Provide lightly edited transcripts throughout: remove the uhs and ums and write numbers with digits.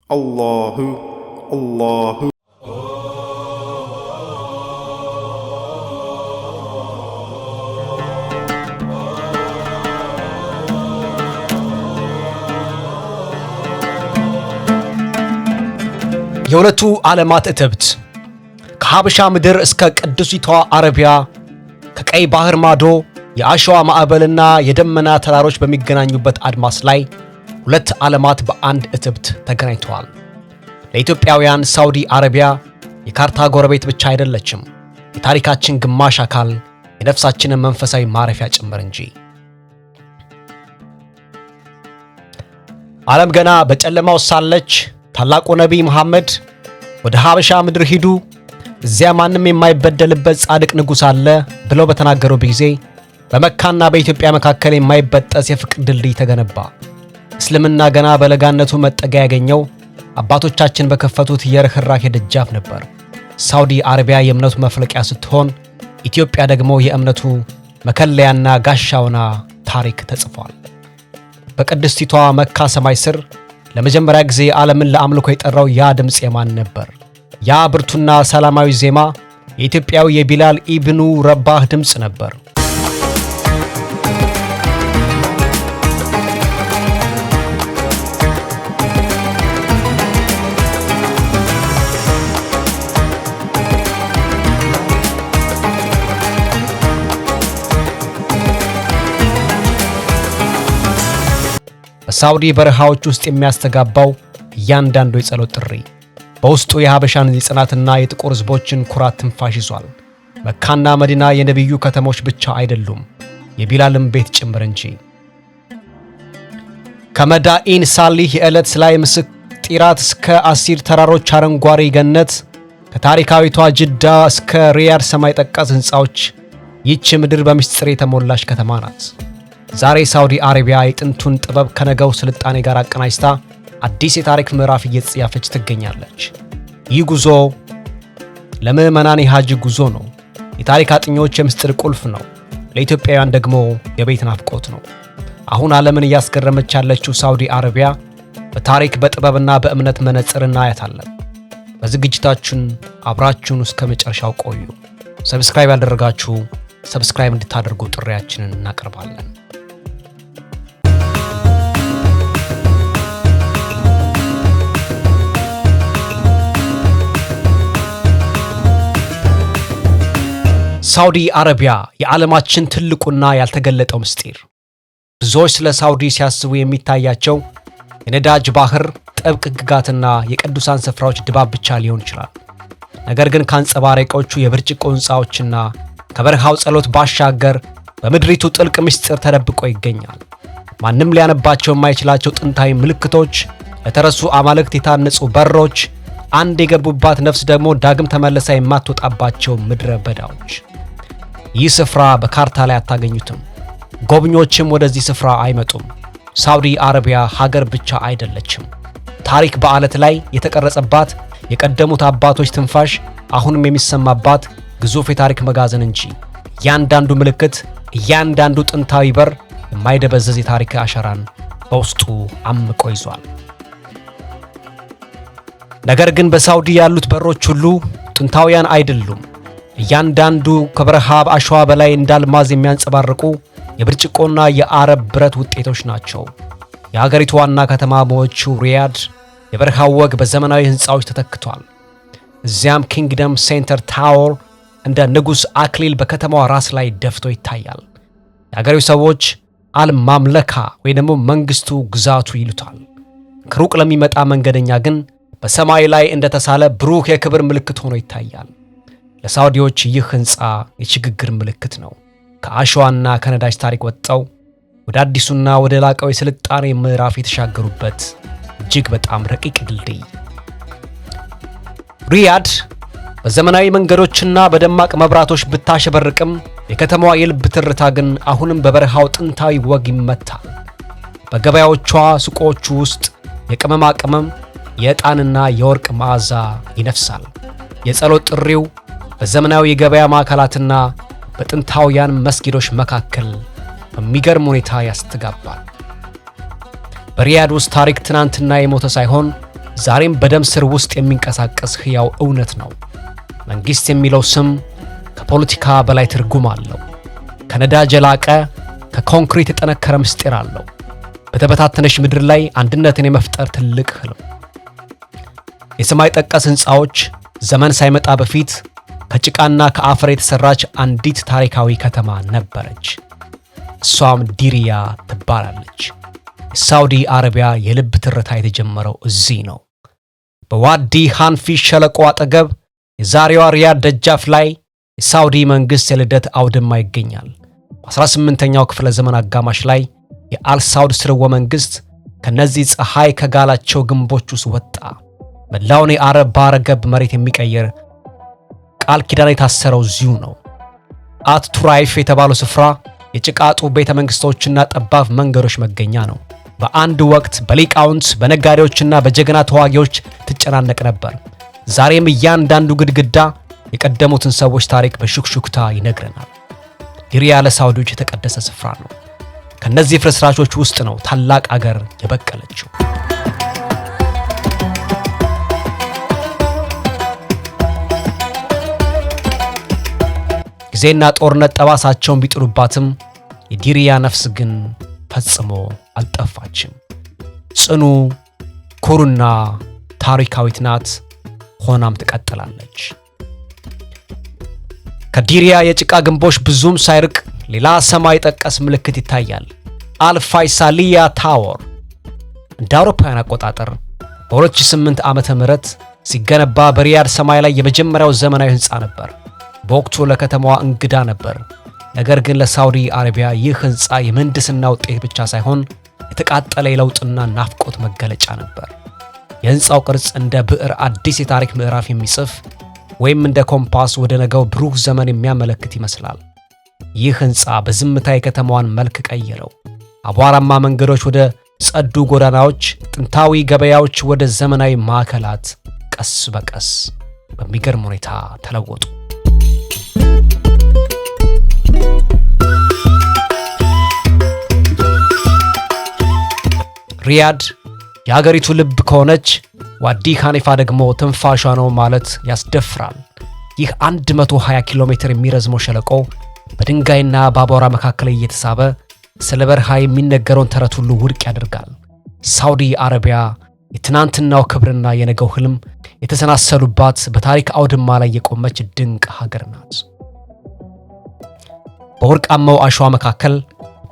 الله الله የሁለቱ ዓለማት እትብት ከሀበሻ ምድር እስከ ቅዱሲቷ አረቢያ ከቀይ ባህር ማዶ የአሸዋ ማዕበልና የደመና ተራሮች በሚገናኙበት አድማስ ላይ ሁለት ዓለማት በአንድ እትብት ተገናኝተዋል። ለኢትዮጵያውያን ሳውዲ አረቢያ የካርታ ጎረቤት ብቻ አይደለችም፣ የታሪካችን ግማሽ አካል፣ የነፍሳችንን መንፈሳዊ ማረፊያ ጭምር እንጂ። ዓለም ገና በጨለማው ሳለች ታላቁ ነቢይ መሐመድ ወደ ሀበሻ ምድር ሂዱ፣ እዚያ ማንም የማይበደልበት ጻድቅ ንጉሥ አለ ብለው በተናገረው ጊዜ በመካና በኢትዮጵያ መካከል የማይበጠስ የፍቅር ድልድይ ተገነባ። እስልምና ገና በለጋነቱ መጠጊያ ያገኘው አባቶቻችን በከፈቱት የርኅራኄ ደጃፍ ነበር። ሳውዲ አረቢያ የእምነቱ መፍለቂያ ስትሆን፣ ኢትዮጵያ ደግሞ የእምነቱ መከለያና ጋሻ ሆና ታሪክ ተጽፏል። በቅድስቲቷ መካ ሰማይ ስር ለመጀመሪያ ጊዜ ዓለምን ለአምልኮ የጠራው ያ ድምፅ የማን ነበር? ያ ብርቱና ሰላማዊ ዜማ የኢትዮጵያው የቢላል ኢብኑ ረባህ ድምፅ ነበር። በሳውዲ በረሃዎች ውስጥ የሚያስተጋባው እያንዳንዱ የጸሎት ጥሪ በውስጡ የሀበሻን የጽናትና የጥቁር ሕዝቦችን ኩራት ትንፋሽ ይዟል። መካና መዲና የነቢዩ ከተሞች ብቻ አይደሉም፣ የቢላልም ቤት ጭምር እንጂ። ከመዳኢን ሳሊህ የዕለት ላይ ምስጢራት እስከ አሲር ተራሮች አረንጓዴ ገነት፣ ከታሪካዊቷ ጅዳ እስከ ሪያድ ሰማይ ጠቀስ ሕንፃዎች፣ ይህች ምድር በምስጢር የተሞላች ከተማ ናት። ዛሬ ሳውዲ አረቢያ የጥንቱን ጥበብ ከነገው ስልጣኔ ጋር አቀናጅታ አዲስ የታሪክ ምዕራፍ እየተጻፈች ትገኛለች። ይህ ጉዞ ለምዕመናን የሐጅ ጉዞ ነው። የታሪክ አጥኚዎች የምስጢር ቁልፍ ነው። ለኢትዮጵያውያን ደግሞ የቤት ናፍቆት ነው። አሁን ዓለምን እያስገረመች ያለችው ሳውዲ አረቢያ በታሪክ በጥበብና በእምነት መነጽር እናያታለን። በዝግጅታችን አብራችሁን እስከ መጨረሻው ቆዩ። ሰብስክራይብ ያልደረጋችሁ ሰብስክራይብ እንድታደርጉ ጥሪያችንን እናቀርባለን። ሳውዲ አረቢያ የዓለማችን ትልቁና ያልተገለጠው ምስጢር። ብዙዎች ስለ ሳውዲ ሲያስቡ የሚታያቸው የነዳጅ ባህር፣ ጥብቅ ሕግጋትና የቅዱሳን ስፍራዎች ድባብ ብቻ ሊሆን ይችላል። ነገር ግን ከአንጸባራቂዎቹ የብርጭቆ ሕንፃዎችና ከበረሃው ጸሎት ባሻገር በምድሪቱ ጥልቅ ምስጢር ተደብቆ ይገኛል። ማንም ሊያነባቸው የማይችላቸው ጥንታዊ ምልክቶች፣ ለተረሱ አማልክት የታነጹ በሮች፣ አንድ የገቡባት ነፍስ ደግሞ ዳግም ተመልሳ የማትወጣባቸው ምድረ በዳዎች። ይህ ስፍራ በካርታ ላይ አታገኙትም። ጎብኚዎችም ወደዚህ ስፍራ አይመጡም። ሳውዲ አረቢያ ሀገር ብቻ አይደለችም፣ ታሪክ በዓለት ላይ የተቀረጸባት፣ የቀደሙት አባቶች ትንፋሽ አሁንም የሚሰማባት ግዙፍ የታሪክ መጋዘን እንጂ። እያንዳንዱ ምልክት፣ እያንዳንዱ ጥንታዊ በር የማይደበዘዝ የታሪክ አሻራን በውስጡ አምቆ ይዟል። ነገር ግን በሳውዲ ያሉት በሮች ሁሉ ጥንታውያን አይደሉም። እያንዳንዱ ከበረሃ አሸዋ በላይ እንዳልማዝ የሚያንጸባርቁ የብርጭቆና የአረብ ብረት ውጤቶች ናቸው። የሀገሪቱ ዋና ከተማ በሆነችው ሪያድ የበረሃው ወግ በዘመናዊ ሕንፃዎች ተተክቷል። እዚያም ኪንግደም ሴንተር ታወር እንደ ንጉሥ አክሊል በከተማዋ ራስ ላይ ደፍቶ ይታያል። የሀገሬው ሰዎች አልማምለካ ወይ ደግሞ መንግስቱ ግዛቱ ይሉታል። ከሩቅ ለሚመጣ መንገደኛ ግን በሰማይ ላይ እንደተሳለ ብሩህ የክብር ምልክት ሆኖ ይታያል። ለሳውዲዎች ይህ ሕንፃ የሽግግር ምልክት ነው። ከአሸዋና ከነዳጅ ታሪክ ወጥተው ወደ አዲሱና ወደ ላቀው የስልጣኔ ምዕራፍ የተሻገሩበት እጅግ በጣም ረቂቅ ድልድይ። ሪያድ በዘመናዊ መንገዶችና በደማቅ መብራቶች ብታሸበርቅም የከተማዋ የልብ ትርታ ግን አሁንም በበረሃው ጥንታዊ ወግ ይመታል። በገበያዎቿ ሱቆቹ ውስጥ የቅመማ ቅመም፣ የዕጣንና የወርቅ መዓዛ ይነፍሳል። የጸሎት ጥሪው በዘመናዊ የገበያ ማዕከላትና በጥንታውያን መስጊዶች መካከል በሚገርም ሁኔታ ያስተጋባል። በሪያድ ውስጥ ታሪክ ትናንትና የሞተ ሳይሆን ዛሬም በደም ስር ውስጥ የሚንቀሳቀስ ሕያው እውነት ነው። መንግስት የሚለው ስም ከፖለቲካ በላይ ትርጉም አለው። ከነዳጅ የላቀ ከኮንክሪት የጠነከረ ምስጢር አለው። በተበታተነች ምድር ላይ አንድነትን የመፍጠር ትልቅ ህልም። የሰማይ ጠቀስ ህንፃዎች ዘመን ሳይመጣ በፊት ከጭቃና ከአፈር የተሰራች አንዲት ታሪካዊ ከተማ ነበረች። እሷም ዲሪያ ትባላለች። የሳውዲ አረቢያ የልብ ትርታ የተጀመረው እዚህ ነው። በዋዲ ሃንፊሽ ሸለቆ አጠገብ የዛሬዋ ሪያድ ደጃፍ ላይ የሳውዲ መንግስት የልደት አውድማ ይገኛል። በ18ኛው ክፍለ ዘመን አጋማሽ ላይ የአልሳውድ ስርወ መንግስት ከነዚህ ፀሐይ ከጋላቸው ግንቦች ውስጥ ወጣ። መላውን የአረብ ባህረ ገብ መሬት የሚቀየር ቃል ኪዳን የታሰረው እዚሁ ነው። አት ቱራይፍ የተባለው ስፍራ የጭቃጡ ቤተ መንግስቶችና ጠባብ መንገዶች መገኛ ነው። በአንድ ወቅት በሊቃውንት በነጋዴዎችና በጀግና ተዋጊዎች ትጨናነቅ ነበር። ዛሬም እያንዳንዱ ግድግዳ የቀደሙትን ሰዎች ታሪክ በሹክሹክታ ይነግረናል። ዲሪያ ለሳውዲዎች የተቀደሰ ስፍራ ነው። ከነዚህ ፍርስራሾች ውስጥ ነው ታላቅ አገር የበቀለችው። ጊዜና ጦርነት ጠባሳቸውን ቢጥሉባትም የዲሪያ ነፍስ ግን ፈጽሞ አልጠፋችም። ጽኑ፣ ኩሩና ታሪካዊት ናት። ሆናም ትቀጥላለች። ከዲሪያ የጭቃ ግንቦች ብዙም ሳይርቅ ሌላ ሰማይ ጠቀስ ምልክት ይታያል። አልፋይሳሊያ ታወር እንደ አውሮፓውያን አቆጣጠር በ2008 ዓመተ ምህረት ሲገነባ በሪያድ ሰማይ ላይ የመጀመሪያው ዘመናዊ ህንፃ ነበር። በወቅቱ ለከተማዋ እንግዳ ነበር። ነገር ግን ለሳውዲ አረቢያ ይህ ህንፃ የምህንድስና ውጤት ብቻ ሳይሆን የተቃጠለ የለውጥና ናፍቆት መገለጫ ነበር። የህንፃው ቅርጽ እንደ ብዕር አዲስ የታሪክ ምዕራፍ የሚጽፍ ወይም እንደ ኮምፓስ ወደ ነገው ብሩህ ዘመን የሚያመለክት ይመስላል። ይህ ህንፃ በዝምታ የከተማዋን መልክ ቀየረው። አቧራማ መንገዶች ወደ ጸዱ ጎዳናዎች፣ ጥንታዊ ገበያዎች ወደ ዘመናዊ ማዕከላት ቀስ በቀስ በሚገርም ሁኔታ ተለወጡ። ሪያድ የሀገሪቱ ልብ ከሆነች ዋዲ ሃኒፋ ደግሞ ትንፋሿ ነው ማለት ያስደፍራል። ይህ 120 ኪሎ ሜትር የሚረዝመው ሸለቆ በድንጋይና በአቧራ መካከል እየተሳበ ስለ በረሃ የሚነገረውን ተረት ሁሉ ውድቅ ያደርጋል። ሳውዲ አረቢያ የትናንትናው ክብርና የነገው ህልም የተሰናሰሉባት በታሪክ አውድማ ላይ የቆመች ድንቅ ሀገር ናት። በወርቃማው አሸዋ መካከል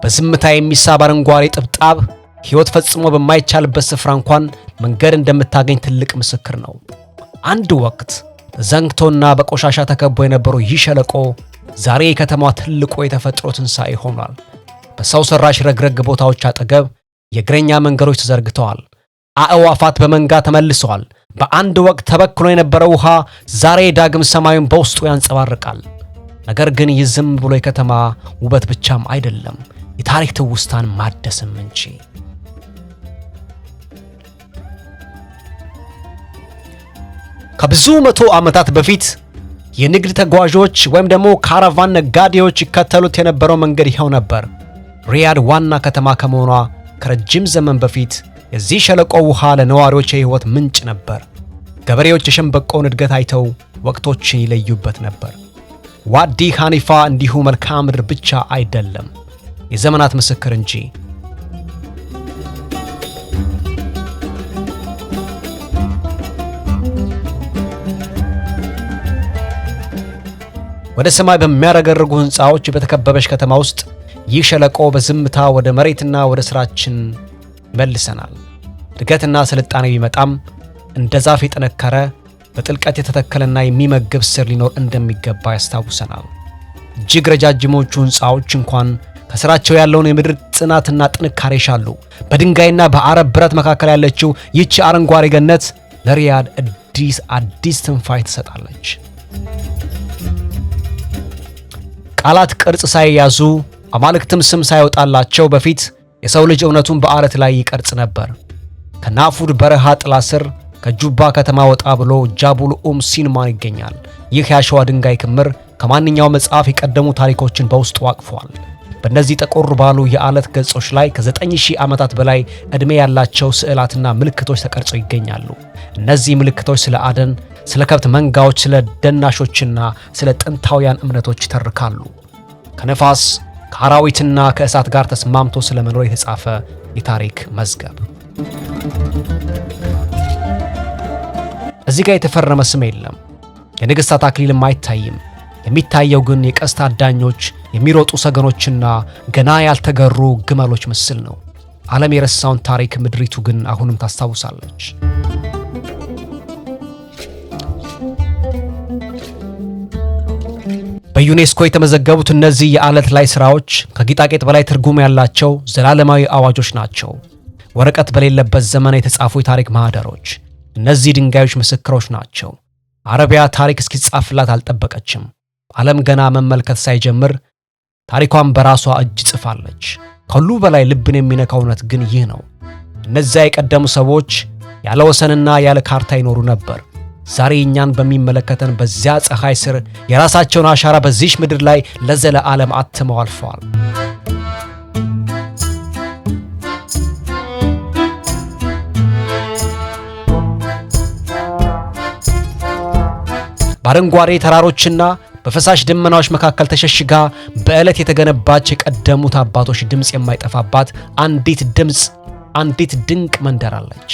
በዝምታ የሚሳብ አረንጓዴ ጥብጣብ ህይወት ፈጽሞ በማይቻልበት ስፍራ እንኳን መንገድ እንደምታገኝ ትልቅ ምስክር ነው። አንድ ወቅት ተዘንግቶና በቆሻሻ ተከቦ የነበረው ይህ ሸለቆ ዛሬ የከተማዋ ትልቁ የተፈጥሮ ትንሣኤ ሆኗል። በሰው ሰራሽ ረግረግ ቦታዎች አጠገብ የእግረኛ መንገዶች ተዘርግተዋል። አእዋፋት በመንጋ ተመልሰዋል። በአንድ ወቅት ተበክሎ የነበረው ውሃ ዛሬ ዳግም ሰማዩን በውስጡ ያንጸባርቃል። ነገር ግን ይህ ዝም ብሎ የከተማ ውበት ብቻም አይደለም፣ የታሪክ ትውስታን ማደስም እንጂ። ከብዙ መቶ ዓመታት በፊት የንግድ ተጓዦች ወይም ደግሞ ካራቫን ነጋዴዎች ይከተሉት የነበረው መንገድ ይኸው ነበር። ሪያድ ዋና ከተማ ከመሆኗ ከረጅም ዘመን በፊት የዚህ ሸለቆ ውሃ ለነዋሪዎች የህይወት ምንጭ ነበር። ገበሬዎች የሸንበቆውን እድገት አይተው ወቅቶችን ይለዩበት ነበር። ዋዲ ሃኒፋ እንዲሁ መልክዓ ምድር ብቻ አይደለም፣ የዘመናት ምስክር እንጂ። ወደ ሰማይ በሚያረገርጉ ህንፃዎች በተከበበች ከተማ ውስጥ ይህ ሸለቆ በዝምታ ወደ መሬትና ወደ ስራችን መልሰናል። እድገትና ስልጣኔ ቢመጣም እንደ ዛፍ የጠነከረ በጥልቀት የተተከለና የሚመግብ ስር ሊኖር እንደሚገባ ያስታውሰናል። እጅግ ረጃጅሞቹ ህንፃዎች እንኳን ከስራቸው ያለውን የምድር ጽናትና ጥንካሬ ይሻሉ። በድንጋይና በአረብ ብረት መካከል ያለችው ይህች አረንጓዴ ገነት ለሪያድ አዲስ ትንፋሽ ትሰጣለች። ቃላት ቅርጽ ሳይያዙ አማልክትም ስም ሳይወጣላቸው በፊት የሰው ልጅ እውነቱን በአለት ላይ ይቀርጽ ነበር። ከናፉድ በረሃ ጥላ ስር ከጁባ ከተማ ወጣ ብሎ ጃቡል ሲንማን ይገኛል። ይህ የአሸዋ ድንጋይ ክምር ከማንኛው መጽሐፍ የቀደሙ ታሪኮችን በውስጡ አቅፏል። በእነዚህ ጠቆር ባሉ የዓለት ገጾች ላይ ከ9000 ዓመታት በላይ ዕድሜ ያላቸው ስዕላትና ምልክቶች ተቀርጸው ይገኛሉ። እነዚህ ምልክቶች ስለ አደን፣ ስለ ከብት መንጋዎች፣ ስለ ደናሾችና ስለ ጥንታውያን እምነቶች ይተርካሉ። ከነፋስ ከአራዊትና ከእሳት ጋር ተስማምቶ ስለ መኖር የተጻፈ የታሪክ መዝገብ። እዚህ ጋር የተፈረመ ስም የለም። የንግሥታት አክሊልም አይታይም። የሚታየው ግን የቀስት አዳኞች፣ የሚሮጡ ሰገኖችና ገና ያልተገሩ ግመሎች ምስል ነው። ዓለም የረሳውን ታሪክ ምድሪቱ ግን አሁንም ታስታውሳለች። በዩኔስኮ የተመዘገቡት እነዚህ የዓለት ላይ ሥራዎች ከጌጣጌጥ በላይ ትርጉም ያላቸው ዘላለማዊ አዋጆች ናቸው። ወረቀት በሌለበት ዘመን የተጻፉ የታሪክ ማህደሮች። እነዚህ ድንጋዮች ምስክሮች ናቸው። አረቢያ ታሪክ እስኪጻፍላት አልጠበቀችም። ዓለም ገና መመልከት ሳይጀምር ታሪኳን በራሷ እጅ ጽፋለች። ከሁሉ በላይ ልብን የሚነካው እውነት ግን ይህ ነው። እነዚያ የቀደሙ ሰዎች ያለ ወሰንና ያለ ካርታ ይኖሩ ነበር። ዛሬ እኛን በሚመለከተን በዚያ ፀሐይ ስር የራሳቸውን አሻራ በዚች ምድር ላይ ለዘለዓለም አትመው አልፈዋል። በአረንጓዴ ተራሮችና በፈሳሽ ደመናዎች መካከል ተሸሽጋ በዕለት የተገነባች የቀደሙት አባቶች ድምፅ የማይጠፋባት አንዲት ድንቅ መንደር አለች።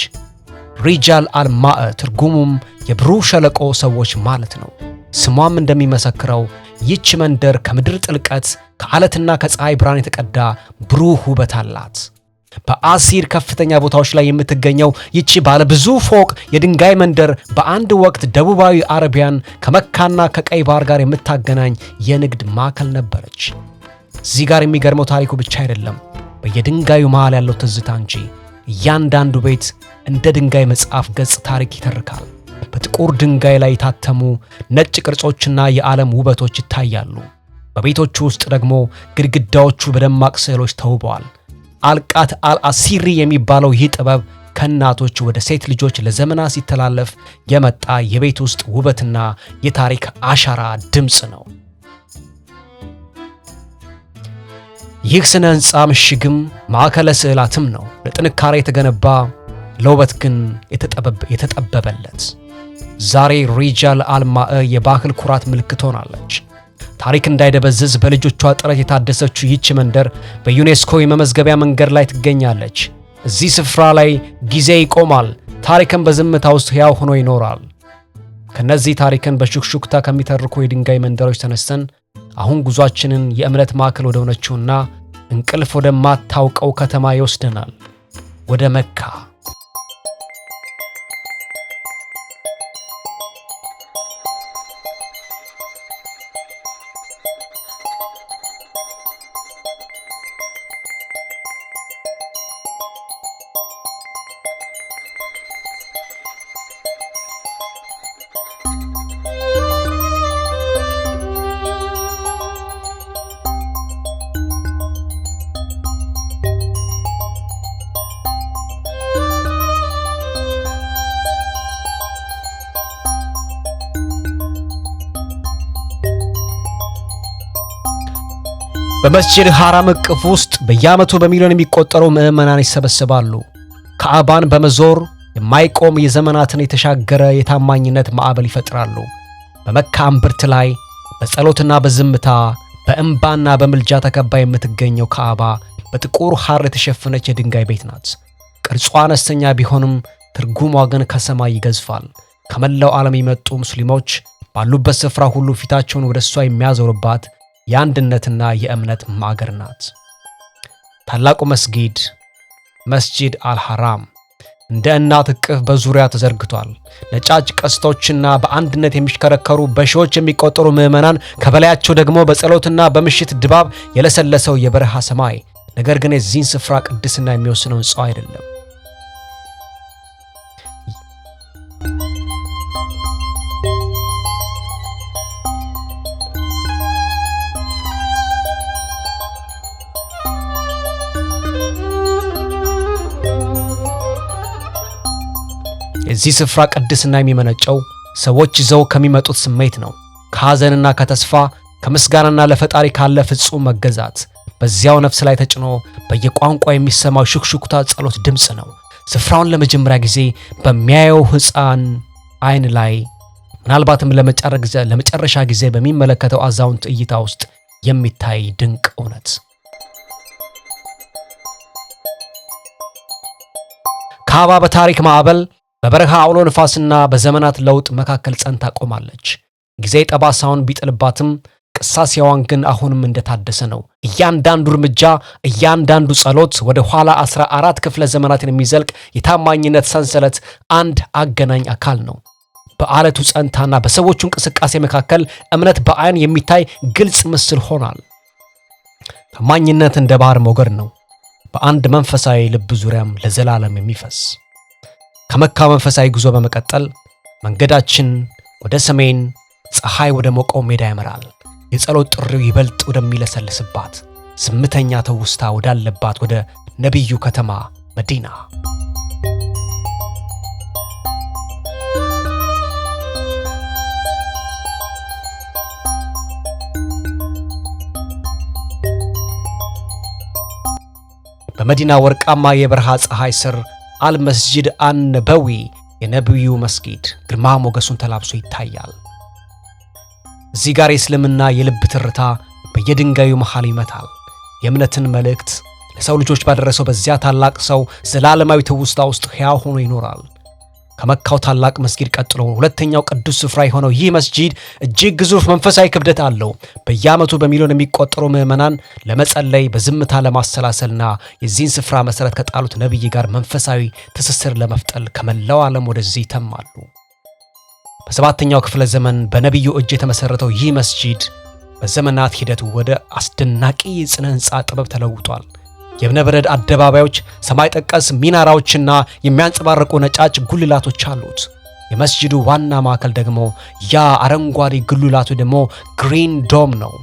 ሪጃል አልማእ ትርጉሙም የብሩህ ሸለቆ ሰዎች ማለት ነው። ስሟም እንደሚመሰክረው ይህች መንደር ከምድር ጥልቀት ከዓለትና ከፀሐይ ብርሃን የተቀዳ ብሩህ ውበት አላት። በአሲር ከፍተኛ ቦታዎች ላይ የምትገኘው ይቺ ባለ ብዙ ፎቅ የድንጋይ መንደር በአንድ ወቅት ደቡባዊ አረቢያን ከመካና ከቀይ ባህር ጋር የምታገናኝ የንግድ ማዕከል ነበረች። እዚህ ጋር የሚገርመው ታሪኩ ብቻ አይደለም፣ በየድንጋዩ መሃል ያለው ትዝታ እንጂ። እያንዳንዱ ቤት እንደ ድንጋይ መጽሐፍ ገጽ ታሪክ ይተርካል። በጥቁር ድንጋይ ላይ የታተሙ ነጭ ቅርጾችና የዓለም ውበቶች ይታያሉ። በቤቶቹ ውስጥ ደግሞ ግድግዳዎቹ በደማቅ ስዕሎች ተውበዋል። አልቃት አልአሲሪ የሚባለው ይህ ጥበብ ከእናቶች ወደ ሴት ልጆች ለዘመናት ሲተላለፍ የመጣ የቤት ውስጥ ውበትና የታሪክ አሻራ ድምፅ ነው። ይህ ስነ ሕንፃ ምሽግም ማዕከለ ስዕላትም ነው። ለጥንካሬ የተገነባ ለውበት ግን የተጠበበለት። ዛሬ ሪጃል አልማእ የባህል ኩራት ምልክት ሆናለች። ታሪክ እንዳይደበዝዝ በልጆቿ ጥረት የታደሰችው ይህች መንደር በዩኔስኮ የመመዝገቢያ መንገድ ላይ ትገኛለች። እዚህ ስፍራ ላይ ጊዜ ይቆማል፣ ታሪክን በዝምታ ውስጥ ሕያው ሆኖ ይኖራል። ከነዚህ ታሪክን በሹክሹክታ ከሚተርኩ የድንጋይ መንደሮች ተነስተን አሁን ጉዟችንን የእምነት ማዕከል ወደ ሆነችውና እንቅልፍ ወደማታውቀው ከተማ ይወስደናል፣ ወደ መካ። በመስጂድ ሐራም እቅፍ ውስጥ በየዓመቱ በሚሊዮን የሚቆጠሩ ምዕመናን ይሰበሰባሉ። ካዕባን በመዞር የማይቆም የዘመናትን የተሻገረ የታማኝነት ማዕበል ይፈጥራሉ። በመካ እምብርት ላይ በጸሎትና በዝምታ በእንባና በምልጃ ተከባ የምትገኘው ካዕባ በጥቁር ሐር የተሸፈነች የድንጋይ ቤት ናት። ቅርጿ አነስተኛ ቢሆንም ትርጉሟ ግን ከሰማይ ይገዝፋል። ከመላው ዓለም የመጡ ሙስሊሞች ባሉበት ስፍራ ሁሉ ፊታቸውን ወደ እሷ የሚያዞሩባት የአንድነትና የእምነት ማገር ናት። ታላቁ መስጂድ አልሐራም እንደ እናት እቅፍ በዙሪያ ተዘርግቷል። ነጫጭ ቀስቶችና በአንድነት የሚሽከረከሩ በሺዎች የሚቆጠሩ ምዕመናን፣ ከበላያቸው ደግሞ በጸሎትና በምሽት ድባብ የለሰለሰው የበረሃ ሰማይ። ነገር ግን የዚህን ስፍራ ቅድስና የሚወስነው ሕንጻው አይደለም። የዚህ ስፍራ ቅድስና የሚመነጨው ሰዎች ይዘው ከሚመጡት ስሜት ነው። ከሐዘንና ከተስፋ፣ ከምስጋናና ለፈጣሪ ካለ ፍጹም መገዛት። በዚያው ነፍስ ላይ ተጭኖ በየቋንቋ የሚሰማው ሹክሹክታ ጸሎት ድምጽ ነው። ስፍራውን ለመጀመሪያ ጊዜ በሚያየው ሕፃን አይን ላይ ምናልባትም ለመጨረሻ ጊዜ በሚመለከተው አዛውንት እይታ ውስጥ የሚታይ ድንቅ እውነት። ካባ በታሪክ ማዕበል፣ በበረሃ አውሎ ንፋስና በዘመናት ለውጥ መካከል ጸንታ ቆማለች። ጊዜ ጠባሳውን ቢጥልባትም ቅሳሴዋን ግን አሁንም እንደታደሰ ነው። እያንዳንዱ እርምጃ፣ እያንዳንዱ ጸሎት ወደ ኋላ 14 ክፍለ ዘመናትን የሚዘልቅ የታማኝነት ሰንሰለት አንድ አገናኝ አካል ነው። በአለቱ ጸንታና በሰዎቹ እንቅስቃሴ መካከል እምነት በአይን የሚታይ ግልጽ ምስል ሆኗል። ታማኝነት እንደ ባህር ሞገድ ነው፣ በአንድ መንፈሳዊ ልብ ዙሪያም ለዘላለም የሚፈስ። ከመካ መንፈሳዊ ጉዞ በመቀጠል መንገዳችን ወደ ሰሜን ፀሐይ ወደ ሞቀው ሜዳ ያመራል። የጸሎት ጥሪው ይበልጥ ወደሚለሰልስባት ዝምተኛ ተውስታ ወዳለባት ወደ ነቢዩ ከተማ መዲና። በመዲና ወርቃማ የበረሃ ፀሐይ ስር አልመስጂድ አነበዊ የነቢዩ መስጊድ ግርማ ሞገሱን ተላብሶ ይታያል። እዚህ ጋር የእስልምና የልብ ትርታ በየድንጋዩ መሃል ይመታል። የእምነትን መልእክት ለሰው ልጆች ባደረሰው በዚያ ታላቅ ሰው ዘላለማዊ ትውስታ ውስጥ ሕያው ሆኖ ይኖራል። ከመካው ታላቅ መስጊድ ቀጥሎ ሁለተኛው ቅዱስ ስፍራ የሆነው ይህ መስጂድ እጅግ ግዙፍ መንፈሳዊ ክብደት አለው። በየዓመቱ በሚሊዮን የሚቆጠሩ ምዕመናን ለመጸለይ፣ በዝምታ ለማሰላሰልና የዚህን ስፍራ መሠረት ከጣሉት ነቢይ ጋር መንፈሳዊ ትስስር ለመፍጠር ከመላው ዓለም ወደዚህ ይተማሉ። በሰባተኛው ክፍለ ዘመን በነቢዩ እጅ የተመሠረተው ይህ መስጂድ በዘመናት ሂደት ወደ አስደናቂ የሥነ ሕንፃ ጥበብ ተለውጧል። የእብነበረድ አደባባዮች፣ ሰማይ ጠቀስ ሚናራዎችና የሚያንጸባርቁ ነጫጭ ጉልላቶች አሉት። የመስጂዱ ዋና ማዕከል ደግሞ ያ አረንጓዴ ጉልላቱ ደግሞ ግሪን ዶም ነው።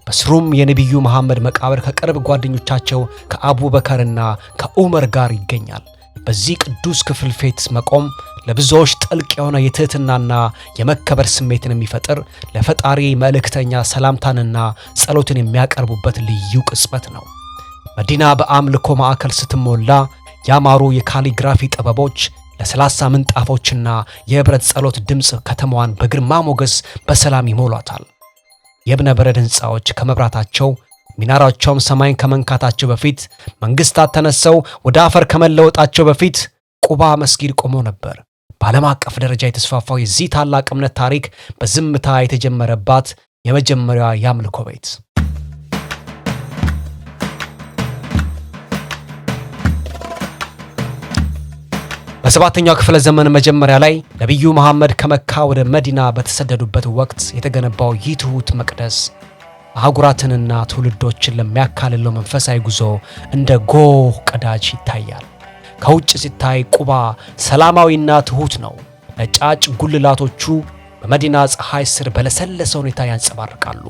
በስሩም የነቢዩ መሐመድ መቃብር ከቅርብ ጓደኞቻቸው ከአቡበከርና ከዑመር ጋር ይገኛል። በዚህ ቅዱስ ክፍል ፊት መቆም ለብዙዎች ጥልቅ የሆነ የትህትናና የመከበር ስሜትን የሚፈጥር፣ ለፈጣሪ መልእክተኛ ሰላምታንና ጸሎትን የሚያቀርቡበት ልዩ ቅጽበት ነው። መዲና በአምልኮ ማዕከል ስትሞላ ያማሩ የካሊግራፊ ጥበቦች፣ ለስላሳ ምንጣፎችና የህብረት ጸሎት ድምፅ ከተማዋን በግርማ ሞገስ በሰላም ይሞሏታል። የእብነበረድ ሕንፃዎች ከመብራታቸው ሚናራቸውም ሰማይን ከመንካታቸው በፊት፣ መንግስታት ተነሰው ወደ አፈር ከመለወጣቸው በፊት ቁባ መስጊድ ቆሞ ነበር። በዓለም አቀፍ ደረጃ የተስፋፋው የዚህ ታላቅ እምነት ታሪክ በዝምታ የተጀመረባት የመጀመሪያዋ የአምልኮ ቤት። በሰባተኛው ክፍለ ዘመን መጀመሪያ ላይ ነቢዩ መሐመድ ከመካ ወደ መዲና በተሰደዱበት ወቅት የተገነባው ይህ ትሑት መቅደስ አህጉራትንና ትውልዶችን ለሚያካልለው መንፈሳዊ ጉዞ እንደ ጎህ ቀዳጅ ይታያል። ከውጭ ሲታይ ቁባ ሰላማዊና ትሑት ነው። ነጫጭ ጉልላቶቹ በመዲና ፀሐይ ስር በለሰለሰ ሁኔታ ያንጸባርቃሉ።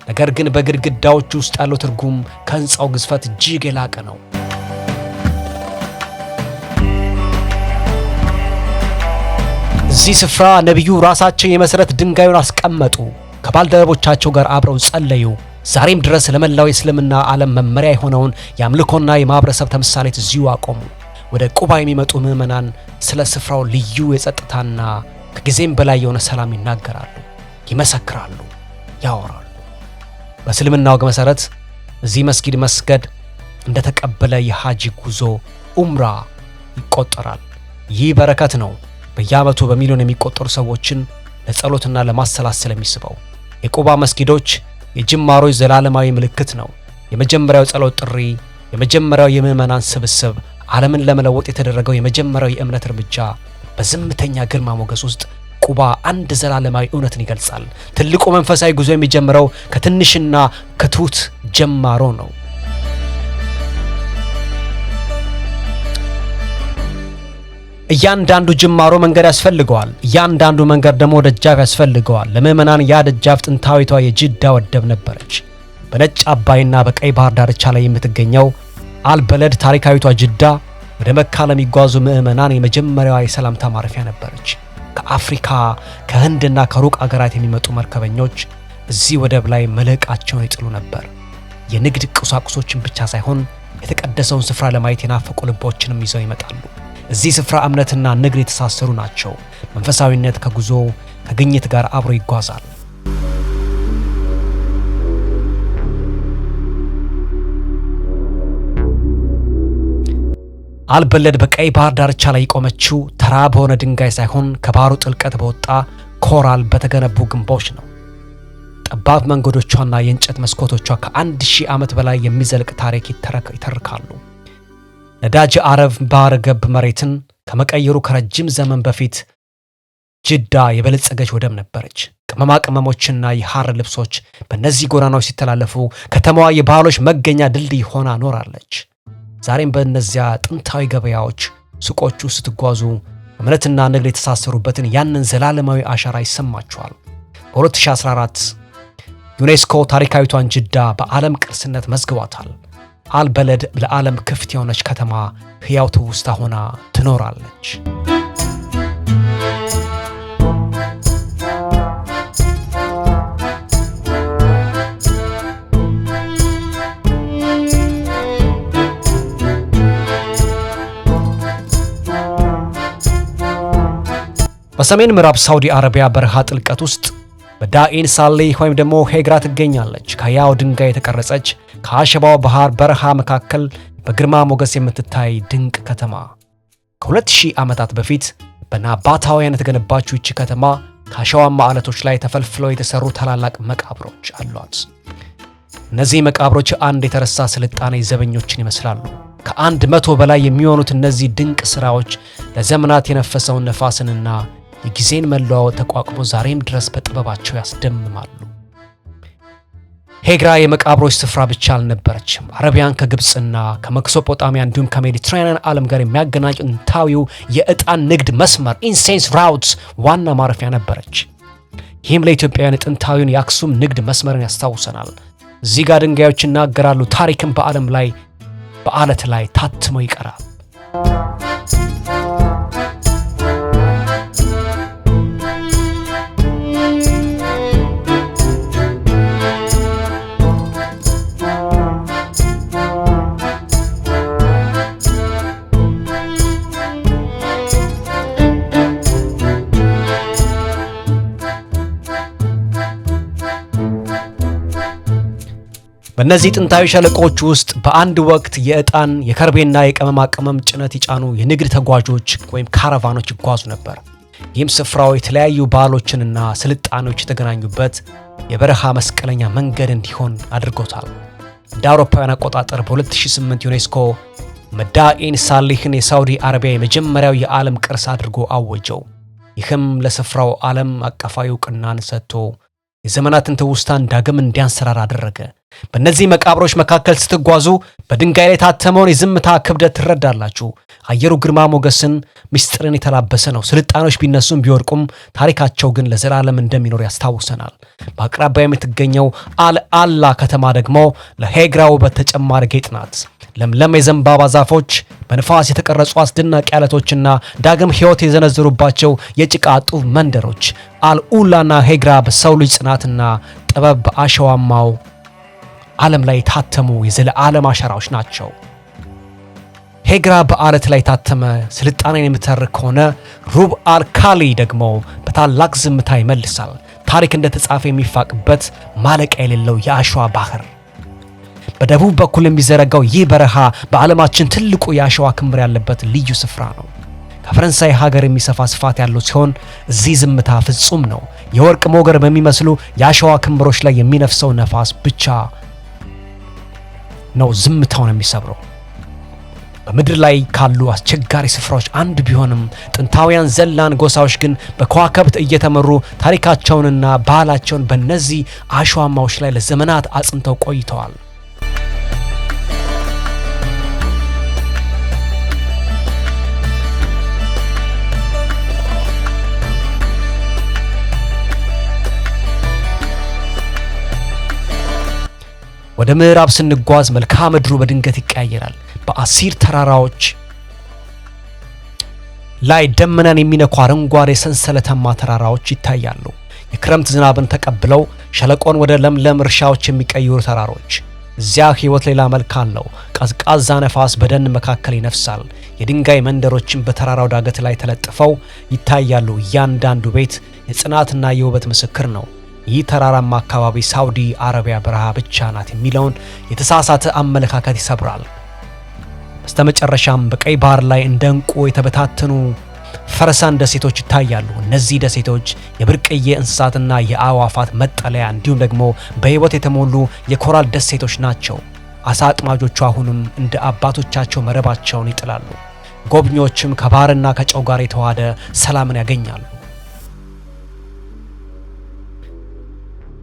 ነገር ግን በግድግዳዎቹ ውስጥ ያለው ትርጉም ከሕንፃው ግዝፈት እጅግ የላቀ ነው። እዚህ ስፍራ ነቢዩ ራሳቸው የመሠረት ድንጋዩን አስቀመጡ። ከባልደረቦቻቸው ጋር አብረው ጸለዩ። ዛሬም ድረስ ለመላው የእስልምና ዓለም መመሪያ የሆነውን የአምልኮና የማህበረሰብ ተምሳሌት እዚሁ አቆሙ። ወደ ቁባ የሚመጡ ምዕመናን ስለ ስፍራው ልዩ የጸጥታና ከጊዜም በላይ የሆነ ሰላም ይናገራሉ፣ ይመሰክራሉ፣ ያወራሉ። በእስልምና ወግ መሠረት እዚህ መስጊድ መስገድ እንደተቀበለ የሐጂ ጉዞ ኡምራ ይቆጠራል። ይህ በረከት ነው በየዓመቱ በሚሊዮን የሚቆጠሩ ሰዎችን ለጸሎትና ለማሰላሰል የሚስበው። የቁባ መስጊዶች የጅማሮች ዘላለማዊ ምልክት ነው። የመጀመሪያው ጸሎት ጥሪ፣ የመጀመሪያው የምዕመናን ስብስብ፣ ዓለምን ለመለወጥ የተደረገው የመጀመሪያው የእምነት እርምጃ። በዝምተኛ ግርማ ሞገስ ውስጥ ቁባ አንድ ዘላለማዊ እውነትን ይገልጻል። ትልቁ መንፈሳዊ ጉዞ የሚጀምረው ከትንሽና ከትሑት ጀማሮ ነው። እያንዳንዱ ጅማሮ መንገድ ያስፈልገዋል። እያንዳንዱ መንገድ ደግሞ ደጃፍ ያስፈልገዋል። ለምዕመናን ያ ደጃፍ ጥንታዊቷ የጅዳ ወደብ ነበረች። በነጭ አባይና በቀይ ባህር ዳርቻ ላይ የምትገኘው አልበለድ ታሪካዊቷ ጅዳ ወደ መካ ለሚጓዙ ምዕመናን የመጀመሪያዋ የሰላምታ ማረፊያ ነበረች። ከአፍሪካ ከህንድና ከሩቅ አገራት የሚመጡ መርከበኞች እዚህ ወደብ ላይ መልህቃቸውን ይጥሉ ነበር። የንግድ ቁሳቁሶችን ብቻ ሳይሆን የተቀደሰውን ስፍራ ለማየት የናፈቁ ልቦችንም ይዘው ይመጣሉ። እዚህ ስፍራ እምነትና ንግድ የተሳሰሩ ናቸው። መንፈሳዊነት ከጉዞ ከግኝት ጋር አብሮ ይጓዛል። አልበለድ በቀይ ባህር ዳርቻ ላይ የቆመችው ተራ በሆነ ድንጋይ ሳይሆን ከባህሩ ጥልቀት በወጣ ኮራል በተገነቡ ግንቦች ነው። ጠባብ መንገዶቿና የእንጨት መስኮቶቿ ከ1000 ዓመት በላይ የሚዘልቅ ታሪክ ይተርካሉ። ነዳጅ አረብ ባህረ ገብ መሬትን ከመቀየሩ ከረጅም ዘመን በፊት ጅዳ የበለጸገች ወደብ ነበረች። ቅመማ ቅመሞችና የሐር ልብሶች በእነዚህ ጎዳናዎች ሲተላለፉ ከተማዋ የባህሎች መገኛ ድልድይ ሆና ኖራለች። ዛሬም በእነዚያ ጥንታዊ ገበያዎች፣ ሱቆቹ ስትጓዙ እምነትና ንግድ የተሳሰሩበትን ያንን ዘላለማዊ አሻራ ይሰማቸዋል። በ2014 ዩኔስኮ ታሪካዊቷን ጅዳ በዓለም ቅርስነት መዝግቧታል። አልበለድ ለዓለም ክፍት የሆነች ከተማ ሕያው ትውስታ ሆና ትኖራለች። በሰሜን ምዕራብ ሳውዲ አረቢያ በረሃ ጥልቀት ውስጥ በዳኢን ሳሌህ ወይም ደግሞ ሄግራ ትገኛለች። ከያው ድንጋይ የተቀረጸች ከአሸባው ባህር በረሃ መካከል በግርማ ሞገስ የምትታይ ድንቅ ከተማ። ከ2000 ዓመታት በፊት በናባታውያን የተገነባችው ይቺ ከተማ ከአሸዋማ አለቶች ላይ ተፈልፍለው የተሰሩ ታላላቅ መቃብሮች አሏት። እነዚህ መቃብሮች አንድ የተረሳ ስልጣኔ ዘበኞችን ይመስላሉ። ከ100 በላይ የሚሆኑት እነዚህ ድንቅ ስራዎች ለዘመናት የነፈሰውን ነፋስንና የጊዜን መለዋወጥ ተቋቁሞ ዛሬም ድረስ በጥበባቸው ያስደምማሉ። ሄግራ የመቃብሮች ስፍራ ብቻ አልነበረችም። አረቢያን ከግብፅና ከሜሶፖጣሚያ እንዲሁም ከሜዲትራኒያን ዓለም ጋር የሚያገናኝ ጥንታዊው የዕጣን ንግድ መስመር ኢንሴንስ ራውትስ ዋና ማረፊያ ነበረች። ይህም ለኢትዮጵያውያን ጥንታዊውን የአክሱም ንግድ መስመርን ያስታውሰናል። እዚህ ጋር ድንጋዮች ይናገራሉ፣ ታሪክም በዓለም ላይ በአለት ላይ ታትሞ ይቀራል። በእነዚህ ጥንታዊ ሸለቆች ውስጥ በአንድ ወቅት የዕጣን የከርቤና የቅመማ ቅመም ጭነት የጫኑ የንግድ ተጓዦች ወይም ካራቫኖች ይጓዙ ነበር። ይህም ስፍራው የተለያዩ ባህሎችንና ስልጣኔዎች የተገናኙበት የበረሃ መስቀለኛ መንገድ እንዲሆን አድርጎታል። እንደ አውሮፓውያን አቆጣጠር በ2008 ዩኔስኮ መዳኢን ሳሌህን የሳውዲ አረቢያ የመጀመሪያው የዓለም ቅርስ አድርጎ አወጀው። ይህም ለስፍራው ዓለም አቀፋዊ እውቅናን ሰጥቶ የዘመናትን ትውስታን ዳግም እንዲያንሰራራ አደረገ። በእነዚህ መቃብሮች መካከል ስትጓዙ በድንጋይ ላይ የታተመውን የዝምታ ክብደት ትረዳላችሁ። አየሩ ግርማ ሞገስን፣ ምስጢርን የተላበሰ ነው። ስልጣኖች ቢነሱም ቢወድቁም ታሪካቸው ግን ለዘላለም እንደሚኖር ያስታውሰናል። በአቅራቢያ የምትገኘው አልአላ ከተማ ደግሞ ለሄግራ ውበት ተጨማሪ ጌጥ ናት። ለምለም የዘንባባ ዛፎች፣ በንፋስ የተቀረጹ አስደናቂ አለቶችና ዳግም ሕይወት የዘነዘሩባቸው የጭቃ ጡብ መንደሮች አልኡላና ሄግራ በሰው ልጅ ጽናትና ጥበብ በአሸዋማው ዓለም ላይ የታተሙ የዘለዓለም አሻራዎች ናቸው። ሄግራ በአለት ላይ የታተመ ስልጣኔን የምተርክ ከሆነ ሩብ አልካሊ ደግሞ በታላቅ ዝምታ ይመልሳል። ታሪክ እንደተጻፈ የሚፋቅበት ማለቂያ የሌለው የአሸዋ ባህር። በደቡብ በኩል የሚዘረጋው ይህ በረሃ በዓለማችን ትልቁ የአሸዋ ክምር ያለበት ልዩ ስፍራ ነው። ከፈረንሳይ ሀገር የሚሰፋ ስፋት ያለው ሲሆን እዚህ ዝምታ ፍጹም ነው። የወርቅ ሞገር በሚመስሉ የአሸዋ ክምሮች ላይ የሚነፍሰው ነፋስ ብቻ ነው ዝምታውን የሚሰብረው። በምድር ላይ ካሉ አስቸጋሪ ስፍራዎች አንዱ ቢሆንም ጥንታውያን ዘላን ጎሳዎች ግን በከዋክብት እየተመሩ ታሪካቸውንና ባህላቸውን በእነዚህ አሸዋማዎች ላይ ለዘመናት አጽንተው ቆይተዋል። ወደ ምዕራብ ስንጓዝ መልክዓ ምድሩ በድንገት ይቀያየራል። በአሲር ተራራዎች ላይ ደመናን የሚነኩ አረንጓዴ ሰንሰለታማ ተራራዎች ይታያሉ። የክረምት ዝናብን ተቀብለው ሸለቆን ወደ ለምለም እርሻዎች የሚቀይሩ ተራሮች። እዚያ ሕይወት ሌላ መልክ አለው። ቀዝቃዛ ነፋስ በደን መካከል ይነፍሳል። የድንጋይ መንደሮችን በተራራው ዳገት ላይ ተለጥፈው ይታያሉ። እያንዳንዱ ቤት የጽናትና የውበት ምስክር ነው። ይህ ተራራማ አካባቢ ሳውዲ አረቢያ በረሃ ብቻ ናት የሚለውን የተሳሳተ አመለካከት ይሰብራል። በስተመጨረሻም በቀይ ባህር ላይ እንደ ዕንቁ የተበታተኑ ፈረሳን ደሴቶች ይታያሉ። እነዚህ ደሴቶች የብርቅዬ እንስሳትና የአዕዋፋት መጠለያ እንዲሁም ደግሞ በሕይወት የተሞሉ የኮራል ደሴቶች ናቸው። አሳ አጥማጆቹ አሁንም እንደ አባቶቻቸው መረባቸውን ይጥላሉ። ጎብኚዎችም ከባህርና ከጨው ጋር የተዋሃደ ሰላምን ያገኛሉ።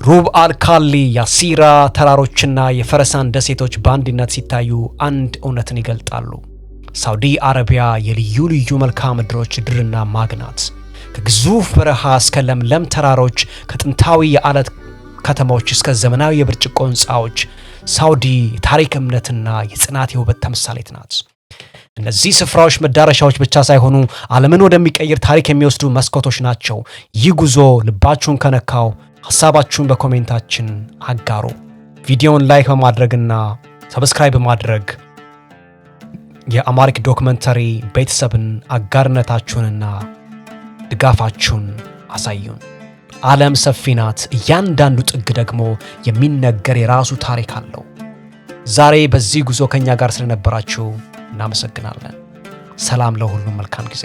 ሩብ አልካሊ፣ ያሲራ ተራሮችና የፈረሳን ደሴቶች በአንድነት ሲታዩ አንድ እውነትን ይገልጣሉ። ሳውዲ አረቢያ የልዩ ልዩ መልክዓ ምድሮች ድርና ማግናት። ከግዙፍ በረሃ እስከ ለምለም ተራሮች፣ ከጥንታዊ የዓለት ከተሞች እስከ ዘመናዊ የብርጭቆ ሕንፃዎች፣ ሳውዲ የታሪክ እምነትና የጽናት የውበት ተምሳሌት ናት። እነዚህ ስፍራዎች መዳረሻዎች ብቻ ሳይሆኑ ዓለምን ወደሚቀይር ታሪክ የሚወስዱ መስኮቶች ናቸው። ይህ ጉዞ ልባችሁን ከነካው ሐሳባችሁን በኮሜንታችን አጋሩ። ቪዲዮውን ላይክ በማድረግና ሰብስክራይብ በማድረግ የአማሪክ ዶክመንተሪ ቤተሰብን አጋርነታችሁንና ድጋፋችሁን አሳዩን። ዓለም ሰፊ ናት። እያንዳንዱ ጥግ ደግሞ የሚነገር የራሱ ታሪክ አለው። ዛሬ በዚህ ጉዞ ከኛ ጋር ስለነበራችሁ እናመሰግናለን። ሰላም ለሁሉም፣ መልካም ጊዜ።